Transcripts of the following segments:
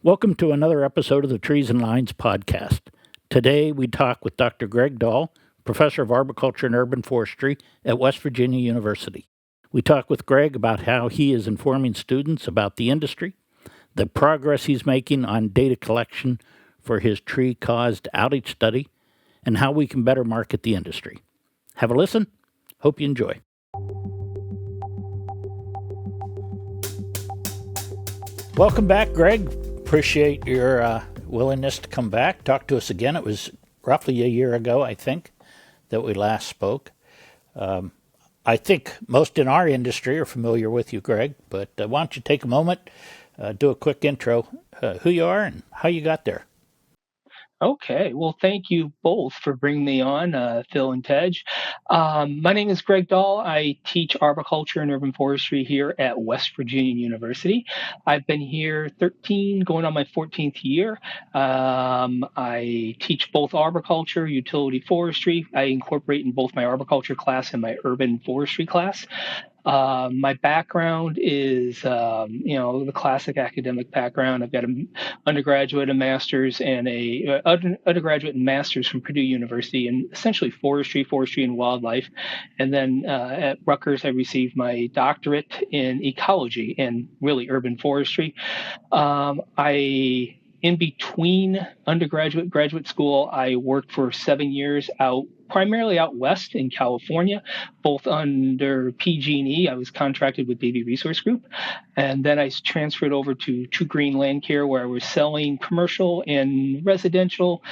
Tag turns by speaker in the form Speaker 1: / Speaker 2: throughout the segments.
Speaker 1: Welcome to another episode of the Trees and Lines podcast. Today we talk with Dr. Greg Dahle, Professor of Arboriculture and Urban Forestry at West Virginia University. We talk with Greg about how he is informing students about the industry, the progress he's making on data collection for his tree-caused outage study, and how we can better market the industry. Have a listen. Hope you enjoy. Welcome back, Greg. Appreciate your willingness to come back, talk to us again. It was roughly a year ago, I think, that we last spoke. I think most in our industry are familiar with you, Greg, but why don't you take a moment, do a quick intro, who you are and how you got there.
Speaker 2: Okay, well, thank you both for bringing me on, Phil and Tej. My name is Greg Dahle. I teach arboriculture and urban forestry here at West Virginia University. I've been here 13, going on my 14th year. I teach both arboriculture, utility forestry. I incorporate in both my arboriculture class and my urban forestry class. My background is, the classic academic background. I've got an undergraduate, a master's, and a undergraduate and master's from Purdue University in essentially forestry, and wildlife. And then at Rutgers, I received my doctorate in ecology and really urban forestry. In between undergraduate graduate school, I worked for 7 years primarily out west in California, both under PG&E. I was contracted with Baby Resource Group. And then I transferred over to True Green Land Care, where I was selling commercial and residential,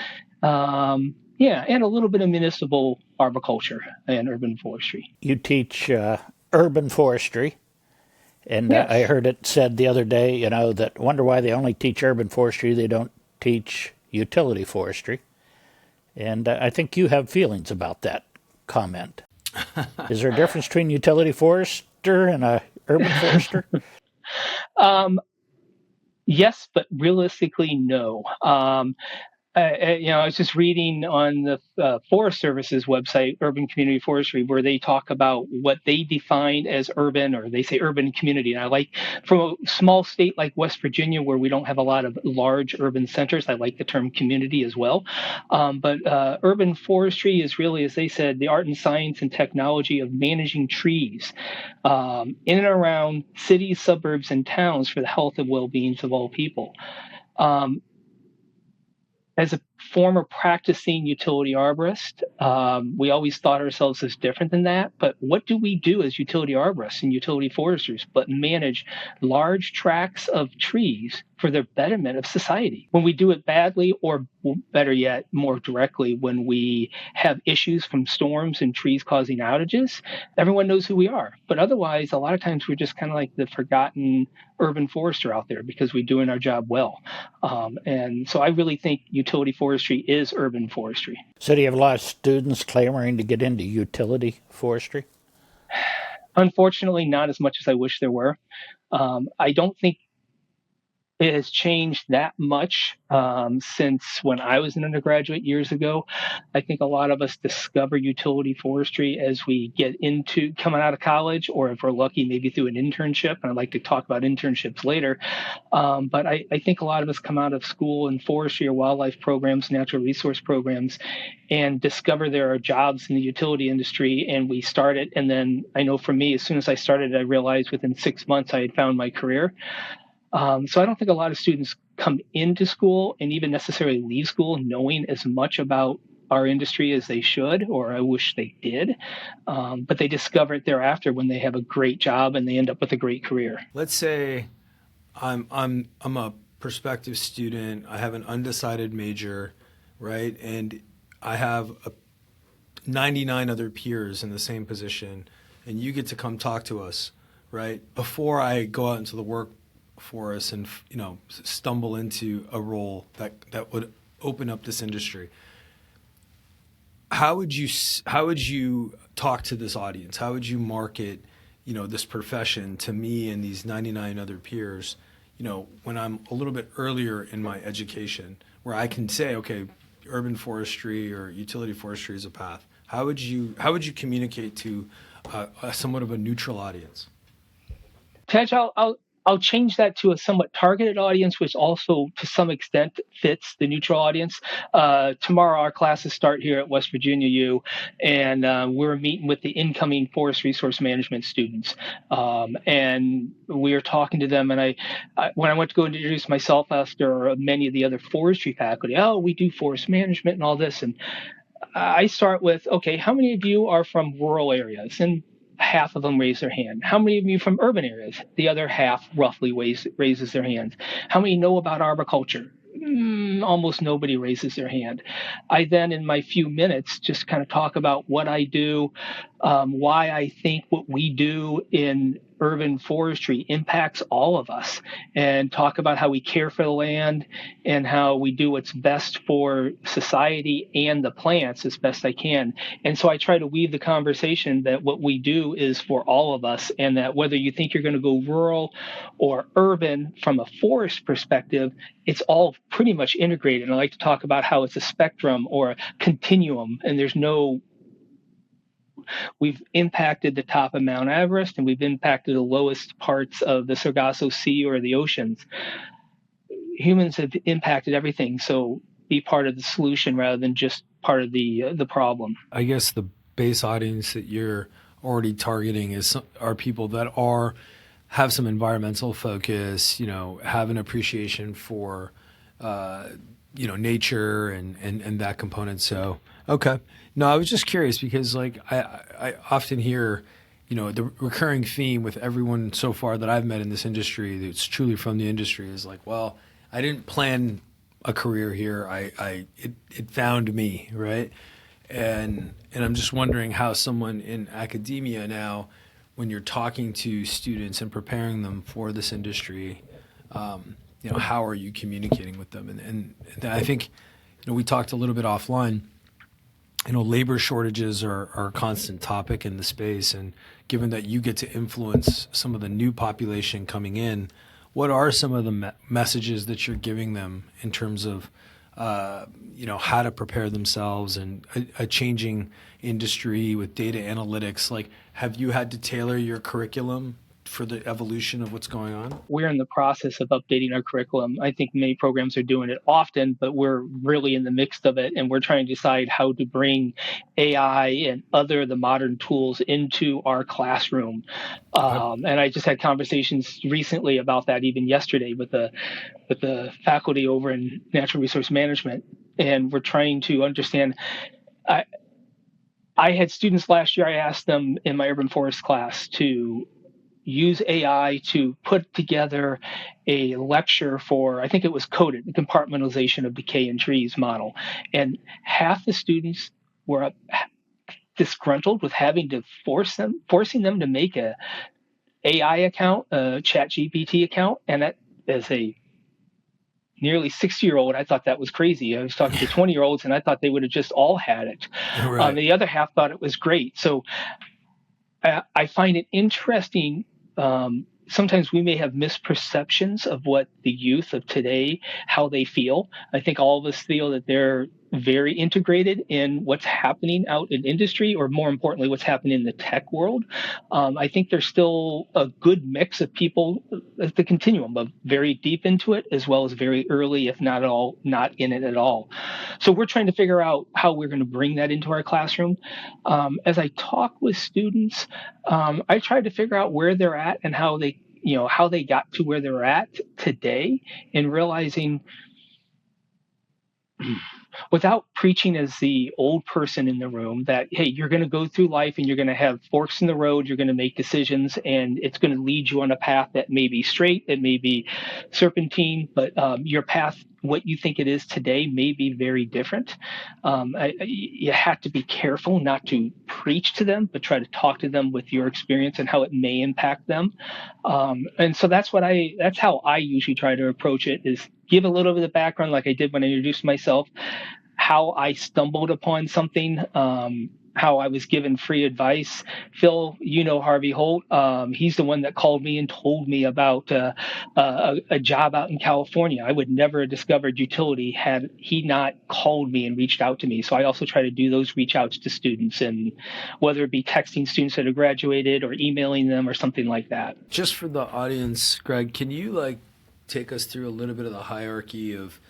Speaker 2: and a little bit of municipal arboriculture and urban forestry.
Speaker 1: You teach urban forestry. And
Speaker 2: Yes.
Speaker 1: I heard it said the other day, that wonder why they only teach urban forestry, they don't teach utility forestry. And I think you have feelings about that comment. Is there a difference between utility forester and a urban forester?
Speaker 2: Yes, but realistically, no. I was just reading on the Forest Service's website, Urban Community Forestry, where they talk about what they define as urban, or they say urban community. And I like, from a small state like West Virginia, where we don't have a lot of large urban centers, I like the term community as well. But urban forestry is really, as they said, the art and science and technology of managing trees in and around cities, suburbs, and towns for the health and well-being of all people. As a former practicing utility arborist, we always thought ourselves as different than that. But what do we do as utility arborists and utility foresters but manage large tracts of trees for the betterment of society? When we do it badly, or better yet, more directly, when we have issues from storms and trees causing outages, everyone knows who we are. But otherwise, a lot of times we're just kind of like the forgotten urban forester out there because we're doing our job well. And so I really think utility forestry is urban forestry.
Speaker 1: So do you have a lot of students clamoring to get into utility forestry?
Speaker 2: Unfortunately, not as much as I wish there were. I don't think it has changed that much since when I was an undergraduate years ago. I think a lot of us discover utility forestry as we get into coming out of college, or if we're lucky, maybe through an internship. And I'd like to talk about internships later. But I think a lot of us come out of school in forestry or wildlife programs, natural resource programs, and discover there are jobs in the utility industry, and we start it. And then I know for me, as soon as I started, I realized within 6 months I had found my career. So I don't think a lot of students come into school and even necessarily leave school knowing as much about our industry as they should, or I wish they did. But they discover it thereafter when they have a great job and they end up with a great career.
Speaker 3: Let's say I'm a prospective student. I have an undecided major, right? And I have 99 other peers in the same position, and you get to come talk to us, right? Before I go out into the workforce and stumble into a role that would open up this industry. How would you talk to this audience? How would you market this profession to me and these 99 other peers, when I'm a little bit earlier in my education, where I can say, okay, urban forestry or utility forestry is a path. How would you communicate to somewhat of a neutral audience?
Speaker 2: Tej, I'll change that to a somewhat targeted audience, which also to some extent fits the neutral audience. Tomorrow, our classes start here at West Virginia U, and we're meeting with the incoming forest resource management students. And we are talking to them. And when I went to go and introduce myself after many of the other forestry faculty, oh, we do forest management and all this. And I start with, okay, how many of you are from rural areas? And half of them raise their hand. How many of you from urban areas? The other half roughly raises their hand. How many know about arboriculture? Almost nobody raises their hand. I then, in my few minutes, just kind of talk about what I do, why I think what we do in urban forestry impacts all of us, and talk about how we care for the land and how we do what's best for society and the plants as best I can. And so I try to weave the conversation that what we do is for all of us, and that whether you think you're going to go rural or urban from a forest perspective, it's all pretty much integrated. And I like to talk about how it's a spectrum or a continuum, and we've impacted the top of Mount Everest, and we've impacted the lowest parts of the Sargasso Sea or the oceans. Humans have impacted everything, so be part of the solution rather than just part of the problem.
Speaker 3: I guess the base audience that you're already targeting are people that have some environmental focus, have an appreciation for nature and that component. So okay. No, I was just curious because I often hear, the recurring theme with everyone so far that I've met in this industry that's truly from the industry is like, well, I didn't plan a career here. It found me, right? And I'm just wondering how someone in academia now, when you're talking to students and preparing them for this industry, how are you communicating with them? And I think, we talked a little bit offline. Labor shortages are a constant topic in the space, and given that you get to influence some of the new population coming in, what are some of the messages that you're giving them in terms of, how to prepare themselves and a changing industry with data analytics? Like, have you had to tailor your curriculum for the evolution of what's going on?
Speaker 2: We're in the process of updating our curriculum. I think many programs are doing it often, but we're really in the mix of it, and we're trying to decide how to bring AI and the modern tools into our classroom. And I just had conversations recently about that, even yesterday, with the faculty over in natural resource management, and we're trying to understand. I had students last year. I asked them in my urban forest class to use AI to put together a lecture for, I think it was coded, the compartmentalization of decay in trees model. And half the students were disgruntled with having to forcing them to make a AI account, a ChatGPT account. And that, as a nearly 60-year-old, I thought that was crazy. I was talking to 20-year-olds, and I thought they would have just all had it. Right. The other half thought it was great. So I find it interesting. Sometimes we may have misperceptions of what the youth of today, how they feel. I think all of us feel that they're very integrated in what's happening out in industry, or more importantly, what's happening in the tech world. I think there's still a good mix of people at the continuum of very deep into it, as well as very early, if not all, not in it at all. So we're trying to figure out how we're going to bring that into our classroom. As I talk with students, I try to figure out where they're at and how they got to where they're at today, and realizing, without preaching as the old person in the room, that, hey, you're going to go through life and you're going to have forks in the road, you're going to make decisions, and it's going to lead you on a path that may be straight, it may be serpentine, but your path, what you think it is today, may be very different. You have to be careful not to preach to them, but try to talk to them with your experience and how it may impact them. And so that's how I usually try to approach it, is give a little bit of background, like I did when I introduced myself, how I stumbled upon something, how I was given free advice. Phil, Harvey Holt. He's the one that called me and told me about a job out in California. I would never have discovered utility had he not called me and reached out to me. So I also try to do those reach outs to students, and whether it be texting students that have graduated or emailing them or something like that.
Speaker 3: Just for the audience, Greg, can you take us through a little bit of the hierarchy of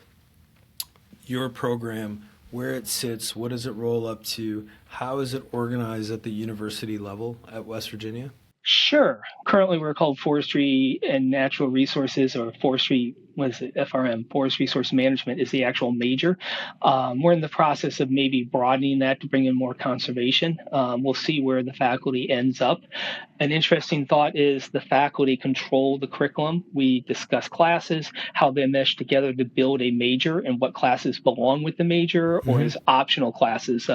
Speaker 3: your program, where it sits, what does it roll up to, how is it organized at the university level at West Virginia?
Speaker 2: Sure. Currently, we're called Forestry and Natural Resources, or Forestry, what is it? FRM, Forest Resource Management is the actual major. We're in the process of maybe broadening that to bring in more conservation. We'll see where the faculty ends up. An interesting thought is the faculty control the curriculum. We discuss classes, how they mesh together to build a major, and what classes belong with the major or as optional classes,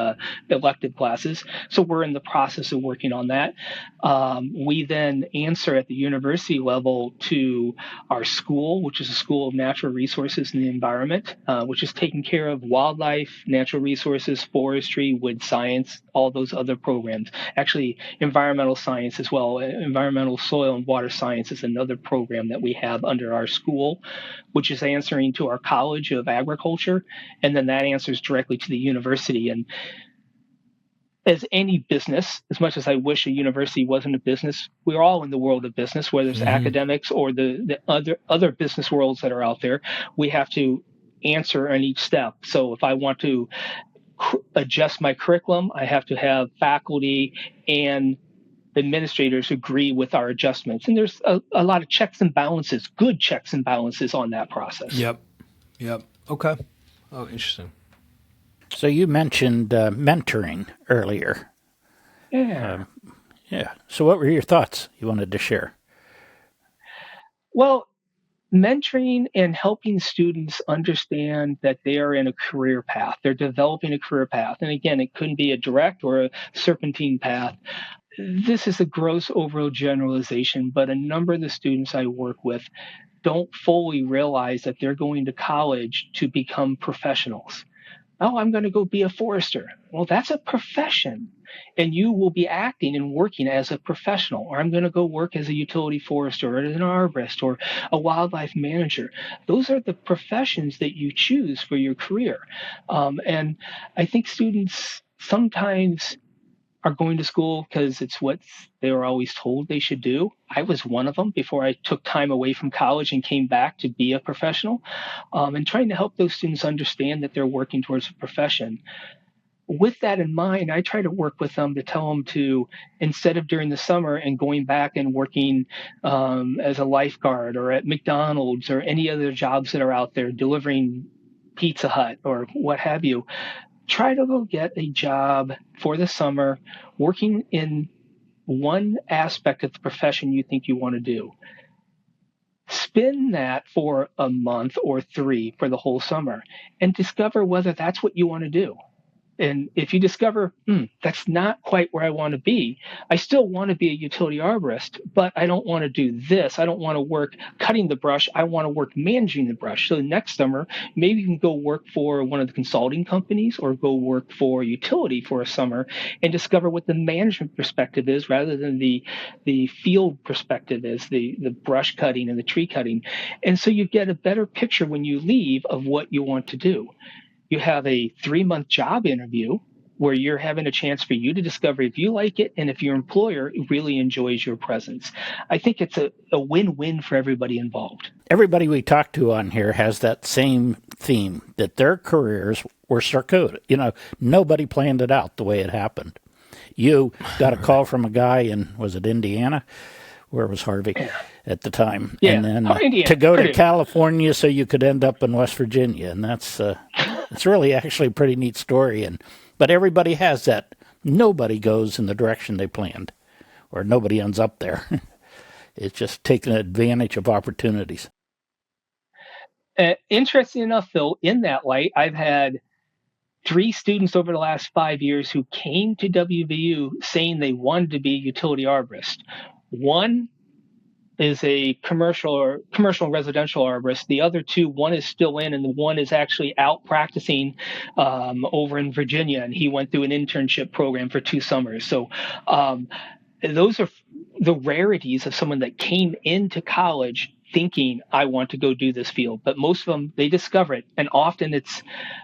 Speaker 2: elective classes. So we're in the process of working on that. We then answer at the university level to our school, which is a School of Natural Resources and the Environment, which is taking care of wildlife, natural resources, forestry, wood science, all those other programs. Actually, environmental science as well. Environmental soil and water science is another program that we have under our school, which is answering to our College of Agriculture, and then that answers directly to the university. And as any business, as much as I wish a university wasn't a business, we're all in the world of business, whether it's academics or the other business worlds that are out there. We have to answer on each step. So if I want to adjust my curriculum, I have to have faculty and administrators agree with our adjustments. And there's a lot of checks and balances, good checks and balances on that process.
Speaker 3: Yep. Okay. Oh, interesting.
Speaker 1: So you mentioned mentoring earlier.
Speaker 2: Yeah.
Speaker 1: So what were your thoughts you wanted to share?
Speaker 2: Well, mentoring and helping students understand that they are in a career path. They're developing a career path. And again, it couldn't be a direct or a serpentine path. This is a gross overall generalization, but a number of the students I work with don't fully realize that they're going to college to become professionals. Oh, I'm going to go be a forester. Well, that's a profession, and you will be acting and working as a professional. Or I'm going to go work as a utility forester or as an arborist or a wildlife manager. Those are the professions that you choose for your career. And I think students sometimes are going to school because it's what they were always told they should do. I was one of them before I took time away from college and came back to be a professional, and trying to help those students understand that they're working towards a profession. With that in mind, I try to work with them to tell them to, instead of during the summer and going back and working as a lifeguard or at McDonald's or any other jobs that are out there delivering Pizza Hut or what have you, try to go get a job for the summer working in one aspect of the profession you think you want to do. Spin that for a month or 3 for the whole summer and discover whether that's what you want to do. And if you discover, that's not quite where I want to be, I still want to be a utility arborist, but I don't want to do this. I don't want to work cutting the brush. I want to work managing the brush. So next summer, maybe you can go work for one of the consulting companies or go work for utility for a summer and discover what the management perspective is rather than the field perspective is, the brush cutting and the tree cutting. And so you get a better picture when you leave of what you want to do. You have a 3-month job interview where you're having a chance for you to discover if you like it and if your employer really enjoys your presence. I think it's a win-win for everybody involved.
Speaker 1: Everybody we talk to on here has that same theme, that their careers were circuitous. Nobody planned it out the way it happened. You got a call from a guy in, was it Indiana? Where was Harvey at the time?
Speaker 2: Yeah.
Speaker 1: And then
Speaker 2: Indiana,
Speaker 1: to go
Speaker 2: Purdue.
Speaker 1: to California so you could end up in West Virginia. And that's it's really actually a pretty neat story. But everybody has that. Nobody goes in the direction they planned, or nobody ends up there. It's just taking advantage of opportunities.
Speaker 2: Interesting enough, Phil, in that light, I've had 3 students over the last 5 years who came to WVU saying they wanted to be a utility arborist. One is a commercial and residential arborist. The other two, one is still in, and the one is actually out practicing over in Virginia, and he went through an internship program for 2 summers. So those are the rarities of someone that came into college thinking I want to go do this field, but most of them, they discover it, and often it's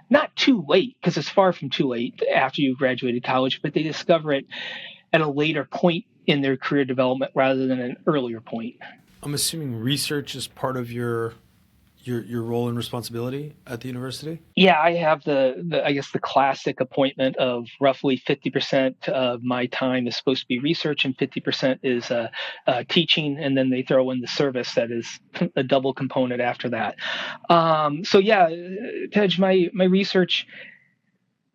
Speaker 2: not too late, because it's far from too late after you graduated college, but they discover it at a later point in their career development rather than an earlier point.
Speaker 3: I'm assuming research is part of your role and responsibility at the university?
Speaker 2: Yeah, I have the I guess the classic appointment of roughly 50% of my time is supposed to be research and 50% is teaching, and then they throw in the service that is a double component after that. So yeah, Tej, my research.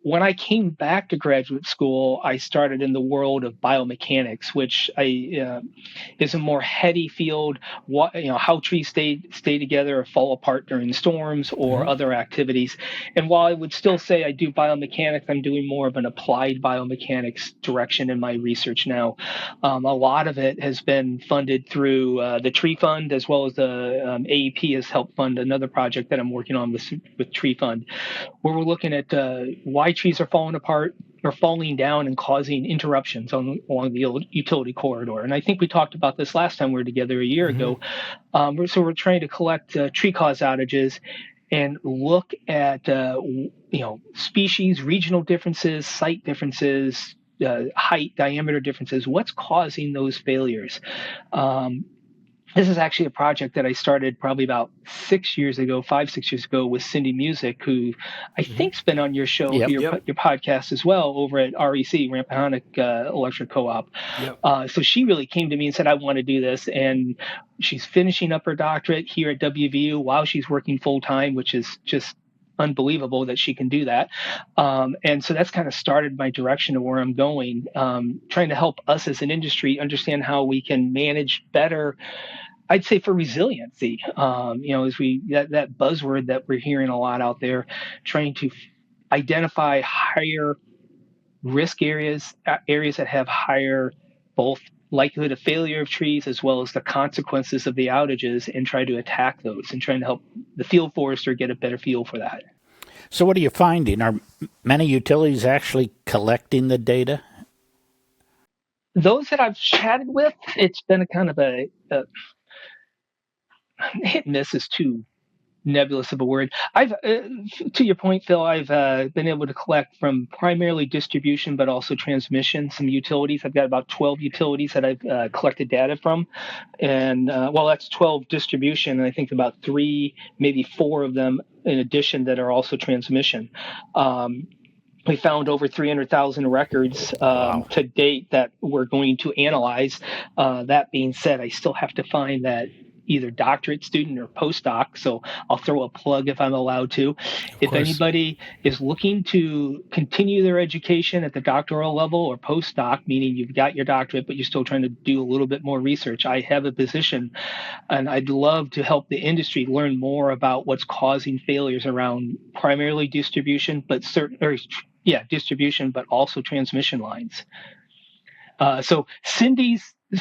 Speaker 2: When I came back to graduate school, I started in the world of biomechanics, which is a more heady field. How trees stay together or fall apart during storms or other activities. And while I would still say I do biomechanics, I'm doing more of an applied biomechanics direction in my research now. A lot of it has been funded through the Tree Fund, as well as the AEP has helped fund another project that I'm working on with Tree Fund, where we're looking at why trees are falling apart or falling down and causing interruptions along the utility corridor. And I think we talked about this last time we were together a year ago. So we're trying to collect tree cause outages and look at species, regional differences, site differences, height, diameter differences. What's causing those failures? This is actually a project that I started probably about 5, 6 years ago with Cindy Music, who I think's been on your show, your podcast as well, over at REC, Rappahannock Electric Co-op. So she really came to me and said, I want to do this. And she's finishing up her doctorate here at WVU while she's working full time, which is just unbelievable that she can do that. And so that's kind of started my direction of where I'm going, trying to help us as an industry understand how we can manage better, I'd say, for resiliency. As that buzzword that we're hearing a lot out there, trying to identify higher risk areas that have higher both likelihood of failure of trees as well as the consequences of the outages, and try to attack those and trying to help the field forester get a better feel for that.
Speaker 1: So what are you finding? Are many utilities actually collecting the data?
Speaker 2: Those that I've chatted with, it's been a kind of a hit and miss is too nebulous of a word. To your point, Phil, I've been able to collect from primarily distribution, but also transmission, some utilities. I've got about 12 utilities that I've collected data from. And that's 12 distribution. And I think about 3, maybe 4 of them in addition that are also transmission. We found over 300,000 records to date that we're going to analyze. That being said, I still have to find that either doctorate student or postdoc. So I'll throw a plug if I'm allowed to. If anybody is looking to continue their education at the doctoral level or postdoc, meaning you've got your doctorate, but you're still trying to do a little bit more research, I have a position, and I'd love to help the industry learn more about what's causing failures around primarily distribution, but distribution, but also transmission lines. So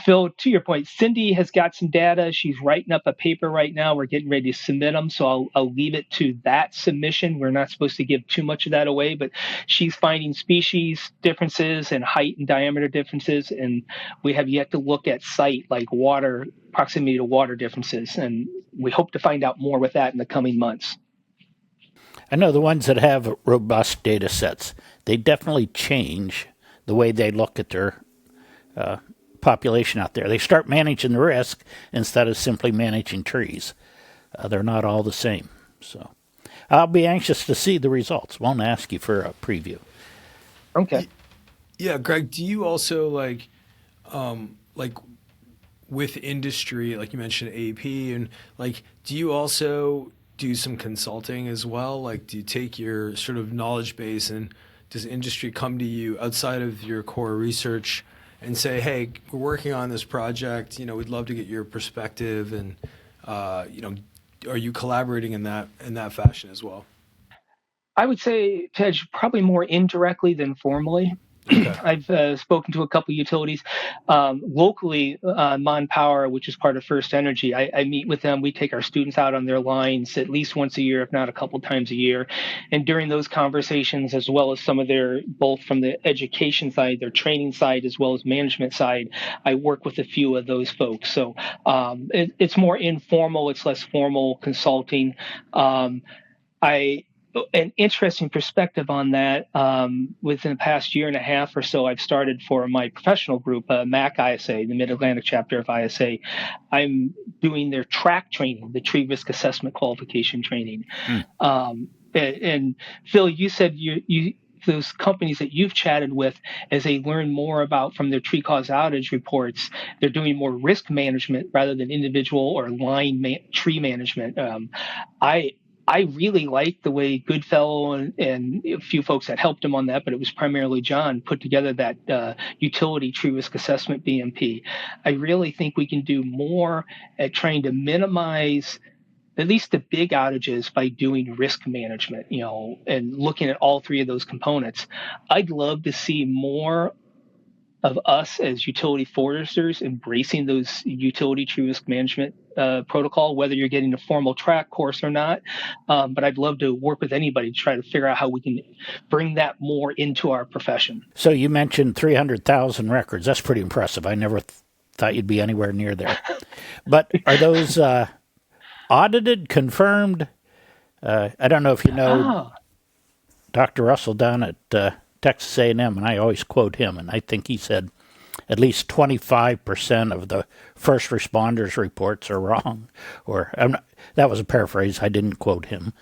Speaker 2: Phil, to your point, Cindy has got some data. She's writing up a paper right now. We're getting ready to submit them. So I'll leave it to that submission. We're not supposed to give too much of that away, but she's finding species differences and height and diameter differences. And we have yet to look at site, like water, proximity to water differences. And we hope to find out more with that in the coming months.
Speaker 1: I know the ones that have robust data sets, they definitely change the way they look at their population out there. They start managing the risk instead of simply managing trees. They're not all the same. So I'll be anxious to see the results. Won't ask you for a preview.
Speaker 2: Okay.
Speaker 3: Yeah, Greg, do you also like with industry, like you mentioned AEP, and do you also do some consulting as well? Like, do you take your sort of knowledge base, and does industry come to you outside of your core research and say, hey, we're working on this project, we'd love to get your perspective, and are you collaborating in that fashion as well?
Speaker 2: I would say, Tej, probably more indirectly than formally.
Speaker 3: Okay.
Speaker 2: I've spoken to a couple utilities locally. Mon Power, which is part of First Energy, I meet with them. We take our students out on their lines at least once a year, if not a couple times a year. And during those conversations, as well as some of their, both from the education side, their training side, as well as management side, I work with a few of those folks. So it's more informal. It's less formal consulting. I An interesting perspective on that. Within the past year and a half or so, I've started for my professional group, MAC ISA, the Mid Atlantic chapter of ISA. I'm doing their track training, the tree risk assessment qualification training. And Phil, you said you those companies that you've chatted with, as they learn more about from their tree cause outage reports, they're doing more risk management rather than individual or tree management. I I really liked the way Goodfellow and a few folks that helped him on that, but it was primarily John, put together that utility tree risk assessment BMP. I really think we can do more at trying to minimize at least the big outages by doing risk management, and looking at all three of those components. I'd love to see more of us as utility foresters embracing those utility tree risk management protocol, whether you're getting a formal track course or not. But I'd love to work with anybody to try to figure out how we can bring that more into our profession.
Speaker 1: So you mentioned 300,000 records. That's pretty impressive. I never thought you'd be anywhere near there. But are those audited, confirmed? I don't know if you know Dr. Russell down at Texas A&M, and I always quote him, and I think he said at least 25% of the first responders' reports are wrong. Or that was a paraphrase. I didn't quote him,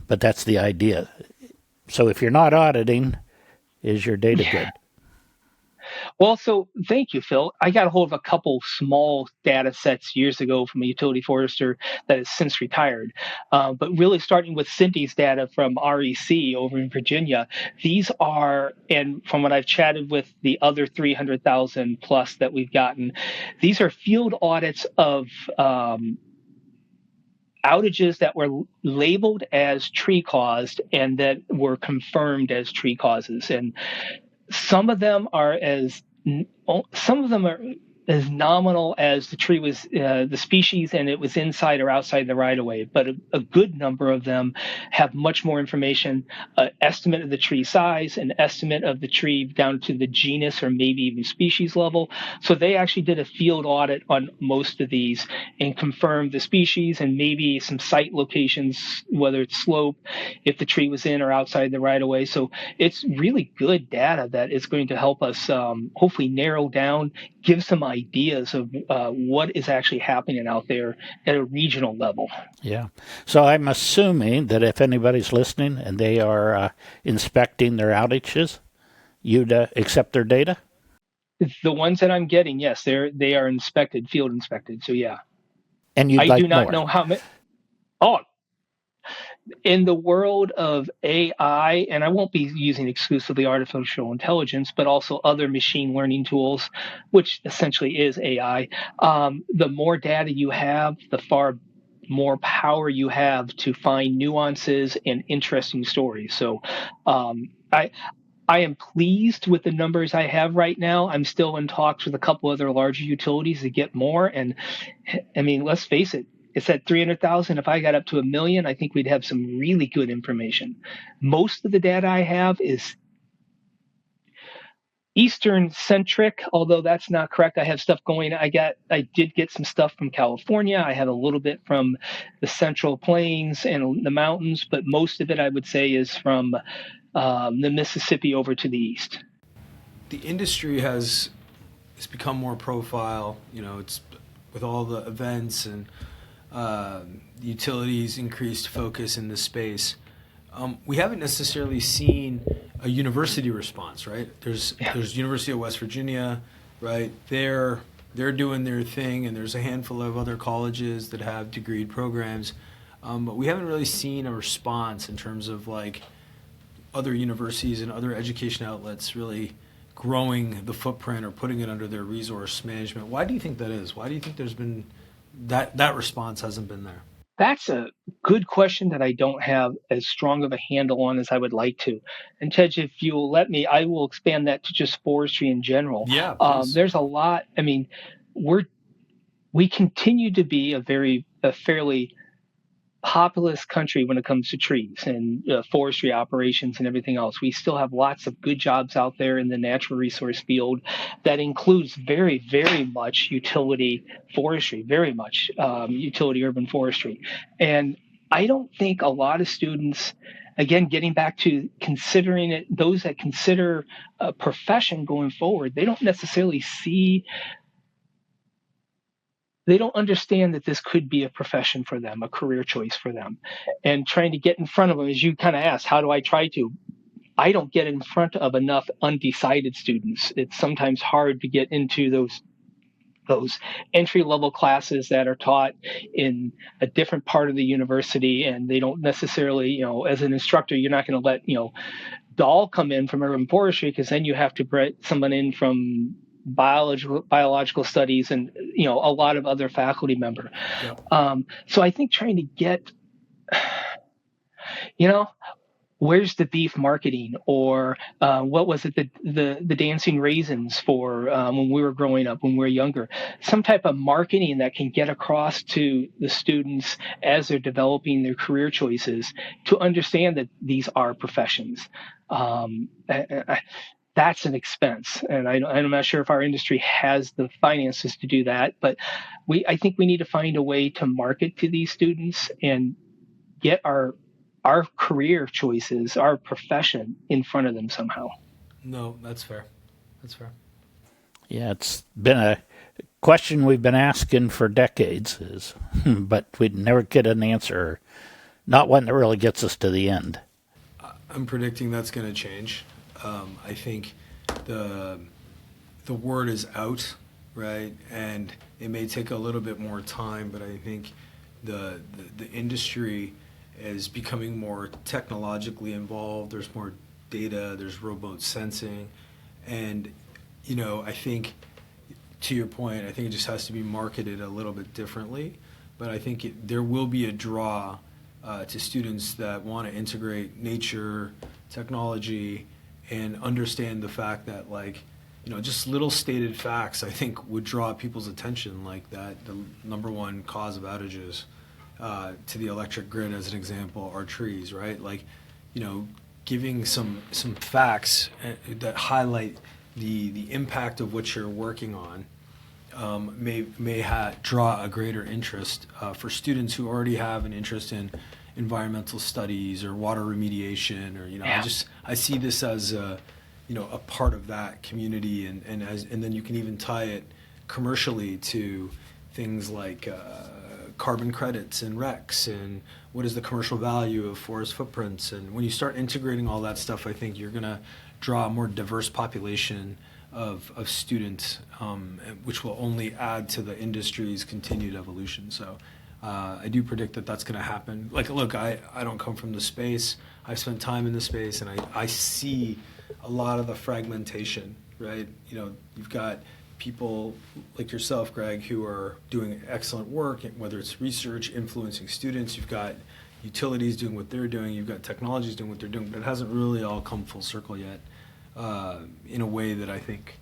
Speaker 1: but that's the idea. So if you're not auditing, is your data good?
Speaker 2: Well, so thank you, Phil. I got a hold of a couple small data sets years ago from a utility forester that has since retired. But really starting with Cindy's data from REC over in Virginia, these are, and from what I've chatted with the other 300,000 plus that we've gotten, these are field audits of outages that were labeled as tree caused and that were confirmed as tree causes. And some of them are as nominal as the tree was the species and it was inside or outside the right of way, but a good number of them have much more information, estimate of the tree size, an estimate of the tree down to the genus or maybe even species level. So they actually did a field audit on most of these and confirmed the species and maybe some site locations, whether it's slope, if the tree was in or outside the right of way. So it's really good data that is going to help us hopefully narrow down, give some ideas of what is actually happening out there at a regional level.
Speaker 1: Yeah. So I'm assuming that if anybody's listening and they are inspecting their outages, you'd accept their data?
Speaker 2: The ones that I'm getting, yes, they are inspected, field inspected. So yeah.
Speaker 1: And you'd
Speaker 2: I
Speaker 1: like
Speaker 2: do not
Speaker 1: more.
Speaker 2: know how many. Oh, in the world of AI, and I won't be using exclusively artificial intelligence, but also other machine learning tools, which essentially is AI, the more data you have, the far more power you have to find nuances and interesting stories. So I am pleased with the numbers I have right now. I'm still in talks with a couple other larger utilities to get more. And I mean, let's face it, it's at 300,000. If I got up to 1 million, I think we'd have some really good information. Most of the data I have is Eastern centric, although that's not correct. I have stuff going. I did get some stuff from California. I have a little bit from the Central Plains and the mountains, but most of it I would say is from the Mississippi over to the east.
Speaker 3: The industry has become more profile. It's with all the events and utilities increased focus in this space. We haven't necessarily seen a university response, right? There's University of West Virginia, right? They're doing their thing, and there's a handful of other colleges that have degreed programs, but we haven't really seen a response in terms of like other universities and other education outlets really growing the footprint or putting it under their resource management. Why do you think that is? Why do you think there's been that response hasn't been there?
Speaker 2: That's a good question that I don't have as strong of a handle on as I would like to. And Tej, if you'll let me, I will expand that to just forestry in general.
Speaker 3: Yeah, please.
Speaker 2: There's a lot. I mean, we continue to be a fairly populous country when it comes to trees and forestry operations and everything else. We still have lots of good jobs out there in the natural resource field that includes very, very much utility forestry, very much utility urban forestry. And I don't think a lot of students, again, getting back to considering it, those that consider a profession going forward, they don't understand that this could be a profession for them, a career choice for them. And trying to get in front of them, as you kind of asked, how do I try to? I don't get in front of enough undecided students. It's sometimes hard to get into those entry level classes that are taught in a different part of the university, and they don't necessarily, as an instructor, you're not going to let Dahl come in from urban forestry, because then you have to bring someone in from biological studies and a lot of other faculty member.
Speaker 3: Yep.
Speaker 2: So I think trying to get where's the beef marketing, or what was it, the dancing raisins for when we were growing up, when we were younger, some type of marketing that can get across to the students as they're developing their career choices to understand that these are professions. That's an expense, and I'm not sure if our industry has the finances to do that, but I think we need to find a way to market to these students and get our career choices, our profession in front of them somehow.
Speaker 3: No, that's fair. That's fair.
Speaker 1: Yeah, it's been a question we've been asking for decades, but we'd never get an answer, not one that really gets us to the end.
Speaker 3: I'm predicting that's going to change. I think the word is out, right? And it may take a little bit more time, but I think the industry is becoming more technologically involved. There's more data, there's remote sensing. And, I think, to your point, I think it just has to be marketed a little bit differently. But I think there will be a draw to students that want to integrate nature, technology, and understand the fact that, just little stated facts, I think, would draw people's attention, like that the number one cause of outages to the electric grid, as an example, are trees, right? Giving some facts that highlight the impact of what you're working on may draw a greater interest for students who already have an interest in environmental studies or water remediation, or I see this as a part of that community, and then you can even tie it commercially to things like carbon credits and RECs, and what is the commercial value of forest footprints. And when you start integrating all that stuff, I think you're going to draw a more diverse population of students, which will only add to the industry's continued evolution. So I do predict that that's going to happen. Look, I don't come from the space. I've spent time in the space, and I see a lot of the fragmentation, right? You've got people like yourself, Greg, who are doing excellent work, whether it's research, influencing students. You've got utilities doing what they're doing. You've got technologies doing what they're doing, but it hasn't really all come full circle yet in a way that I think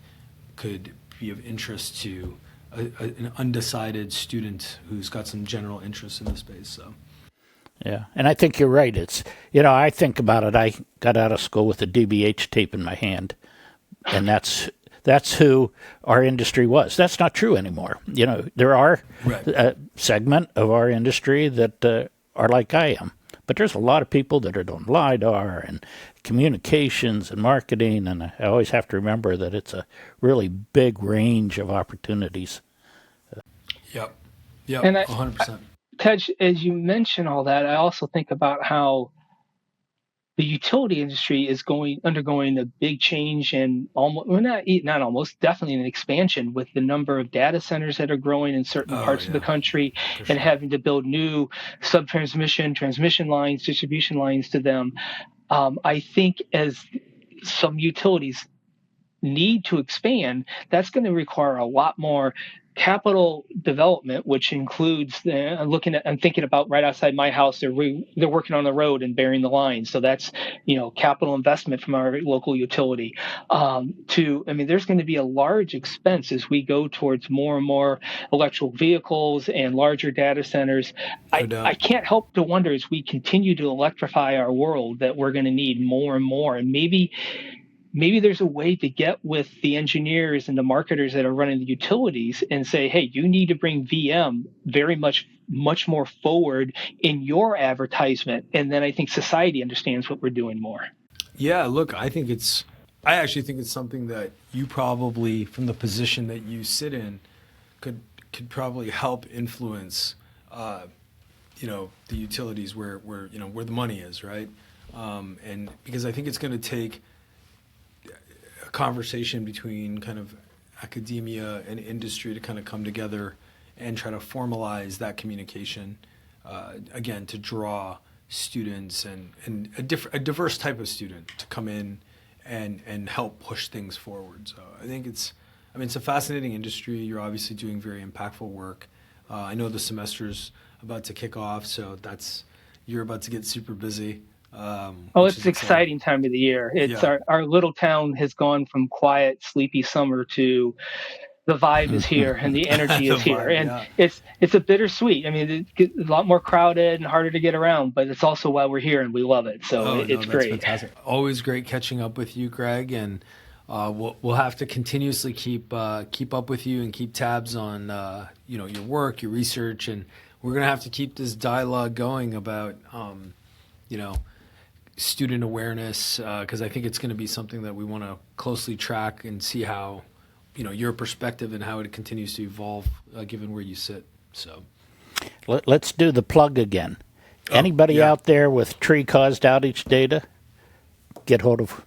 Speaker 3: could be of interest to an undecided student who's got some general interest in the space. So.
Speaker 1: Yeah, and I think you're right. It's, I think about it. I got out of school with a DBH tape in my hand, and that's who our industry was. That's not true anymore. There are a segment of our industry that are like I am, but there's a lot of people that are doing LiDAR and communications and marketing, and I always have to remember that it's a really big range of opportunities.
Speaker 3: Yep,
Speaker 2: and
Speaker 3: 100%.
Speaker 2: Tej, as you mention all that, I also think about how the utility industry is undergoing a big change, and definitely an expansion with the number of data centers that are growing in certain parts of the country, and having to build new transmission lines, distribution lines to them. I think as some utilities need to expand, that's going to require a lot more capital development, which includes I'm thinking about right outside my house. They're working on the road and burying the line, so that's capital investment from our local utility. There's going to be a large expense as we go towards more and more electrical vehicles and larger data centers. I can't help to wonder as we continue to electrify our world that we're going to need more and more, and maybe there's a way to get with the engineers and the marketers that are running the utilities and say, hey, you need to bring VM very much more forward in your advertisement. And then I think society understands what we're doing more.
Speaker 3: Yeah, look, I actually think it's something that you probably, from the position that you sit in, could probably help influence, the utilities where the money is, right? And because I think it's going to take a conversation between kind of academia and industry to kind of come together and try to formalize that communication, again, to draw students and a diverse type of student to come in and help push things forward. So I think it's a fascinating industry. You're obviously doing very impactful work. I know the semester's about to kick off, so you're about to get super busy.
Speaker 2: It's an exciting time of the year. Our little town has gone from quiet, sleepy summer to the vibe is here and the energy is here. And it's a bittersweet. It gets a lot more crowded and harder to get around, but it's also why we're here and we love it. So it's great.
Speaker 3: Fantastic. Always great catching up with you, Greg. And we'll have to continuously keep up with you and keep tabs on your work, your research, and we're going to have to keep this dialogue going about student awareness, because I think it's going to be something that we want to closely track and see how, your perspective and how it continues to evolve, given where you sit. So
Speaker 1: let's do the plug again. Anybody out there with tree-caused outage data, get hold of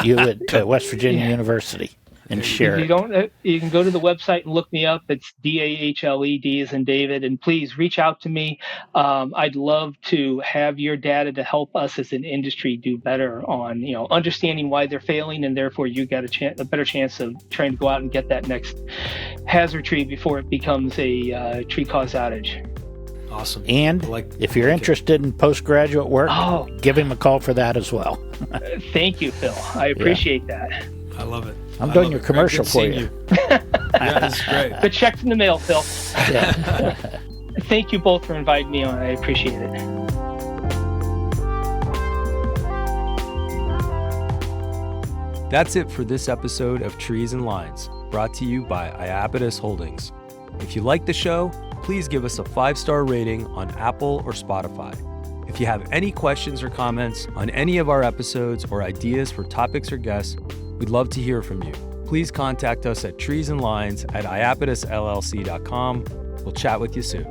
Speaker 1: you at West Virginia University and share it.
Speaker 2: You can go to the website and look me up. It's DAHLE, D as in David, and please reach out to me. I'd love to have your data to help us as an industry do better on understanding why they're failing, and therefore you got a better chance of trying to go out and get that next hazard tree before it becomes a tree-caused outage.
Speaker 3: Awesome.
Speaker 1: And if you're interested in postgraduate work, give him a call for that as well.
Speaker 2: Thank you, Phil. I appreciate that.
Speaker 3: I love it.
Speaker 1: I'm doing your commercial for you.
Speaker 3: Yeah, that's great.
Speaker 2: The check's in the mail, Phil.
Speaker 1: Yeah.
Speaker 2: Thank you both for inviting me on. I appreciate it.
Speaker 4: That's it for this episode of Trees and Lines, brought to you by Iapetus Holdings. If you like the show, please give us a 5-star rating on Apple or Spotify. If you have any questions or comments on any of our episodes or ideas for topics or guests, we'd love to hear from you. Please contact us at treesandlines@iapetusllc.com. We'll chat with you soon.